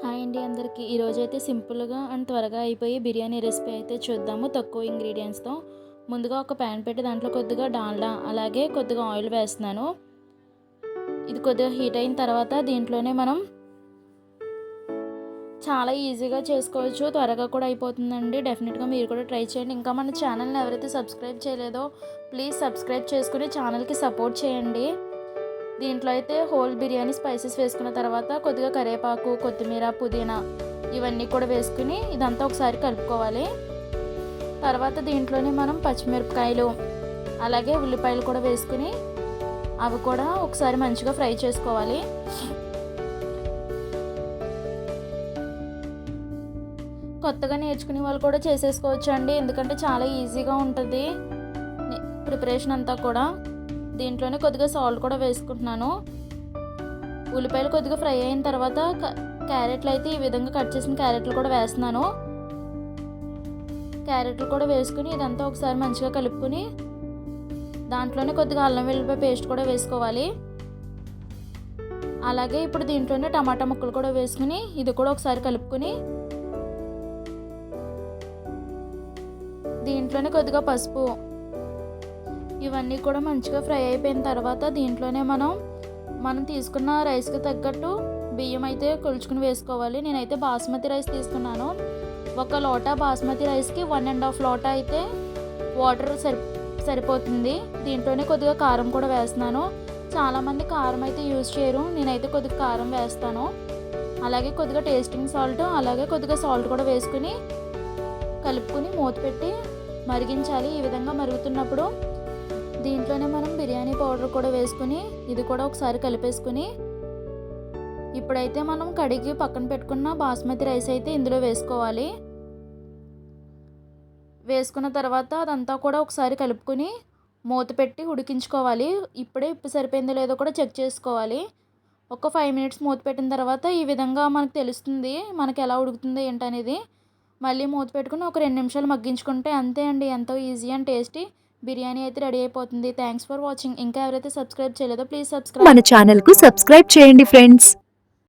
Hi అండి అందరికీ. ఈరోజైతే సింపుల్గా అండ్ త్వరగా అయిపోయి బిర్యానీ రెసిపీ అయితే చూద్దాము తక్కువ ఇంగ్రీడియంట్స్తో. ముందుగా ఒక ప్యాన్ పెట్టి దాంట్లో కొద్దిగా డాల్డా అలాగే కొద్దిగా ఆయిల్ వేస్తున్నాను. ఇది కొద్దిగా హీట్ అయిన తర్వాత దీంట్లోనే మనం చాలా ఈజీగా చేసుకోవచ్చు, త్వరగా కూడా అయిపోతుందండి. డెఫినెట్గా మీరు కూడా ట్రై చేయండి. ఇంకా మన ఛానల్ని ఎవరైతే సబ్స్క్రైబ్ చేయలేదో ప్లీజ్ సబ్స్క్రైబ్ చేసుకుని ఛానల్కి సపోర్ట్ చేయండి. దీంట్లో అయితే హోల్ బిర్యానీ స్పైసెస్ వేసుకున్న తర్వాత కొద్దిగా కరివేపాకు, కొత్తిమీర, పుదీనా ఇవన్నీ కూడా వేసుకుని ఇదంతా ఒకసారి కలుపుకోవాలి. తర్వాత దీంట్లోనే మనం పచ్చిమిరపకాయలు అలాగే ఉల్లిపాయలు కూడా వేసుకుని అవి కూడా ఒకసారి మంచిగా ఫ్రై చేసుకోవాలి. కొత్తగా నేర్చుకునే వాళ్ళు కూడా చేసేసుకోవచ్చు అండి, ఎందుకంటే చాలా ఈజీగా ఉంటుంది ప్రిపరేషన్ అంతా కూడా. దీంట్లోనే కొద్దిగా సాల్ట్ కూడా వేసుకుంటున్నాను. ఉల్లిపాయలు కొద్దిగా ఫ్రై అయిన తర్వాత క్యారెట్లు అయితే ఈ విధంగా కట్ చేసిన క్యారెట్లు కూడా వేస్తున్నాను. క్యారెట్లు కూడా వేసుకుని ఇదంతా ఒకసారి మంచిగా కలుపుకొని దాంట్లోనే కొద్దిగా అల్లం వెల్లుల్లిపాయ పేస్ట్ కూడా వేసుకోవాలి. అలాగే ఇప్పుడు దీంట్లోనే టమాటా ముక్కలు కూడా వేసుకుని ఇది కూడా ఒకసారి కలుపుకొని దీంట్లోనే కొద్దిగా పసుపు ఇవన్నీ కూడా మంచిగా ఫ్రై అయిపోయిన తర్వాత దీంట్లోనే మనం తీసుకున్న రైస్కి తగ్గట్టు బియ్యం అయితే కొలుచుకుని వేసుకోవాలి. నేనైతే బాస్మతి రైస్ తీసుకున్నాను. 1 లోటా బాస్మతి రైస్కి 1.5 లోటా అయితే వాటర్ సరిపోతుంది. దీంట్లోనే కొద్దిగా కారం కూడా వేస్తున్నాను. చాలామంది కారం అయితే యూజ్ చేయరు, నేనైతే కొద్దిగా కారం వేస్తాను. అలాగే కొద్దిగా టేస్టింగ్ సాల్ట్ అలాగే కొద్దిగా సాల్ట్ కూడా వేసుకుని కలుపుకొని మూత పెట్టి మరిగించాలి. ఈ విధంగా మరుగుతున్నప్పుడు దీంట్లోనే మనం బిర్యానీ పౌడర్ కూడా వేసుకుని ఇది కూడా ఒకసారి కలిపేసుకుని ఇప్పుడైతే మనం కడిగి పక్కన పెట్టుకున్న బాస్మతి రైస్ అయితే ఇందులో వేసుకోవాలి. వేసుకున్న తర్వాత అదంతా కూడా ఒకసారి కలుపుకొని మూత పెట్టి ఉడికించుకోవాలి. ఇప్పుడే ఉప్పు సరిపోయిందో లేదో కూడా చెక్ చేసుకోవాలి. ఒక 5 మినిట్స్ మూత పెట్టిన తర్వాత ఈ విధంగా మనకు తెలుస్తుంది మనకి ఎలా ఉడుకుతుందో ఏంటనేది. మళ్ళీ మూత పెట్టుకుని ఒక 2 నిమిషాలు మగ్గించుకుంటే అంతే అండి, ఎంతో ఈజీ అండ్ టేస్టీ బిర్యానీ అయితే రెడీ అయిపోతుంది. Thanks for watching. ఇంకా ఎవరైతే సబ్స్క్రైబ్ చేయలేదో ప్లీజ్ సబ్స్క్రైబ్. మన ఛానల్ కు సబ్స్క్రైబ్ చేయండి ఫ్రెండ్స్.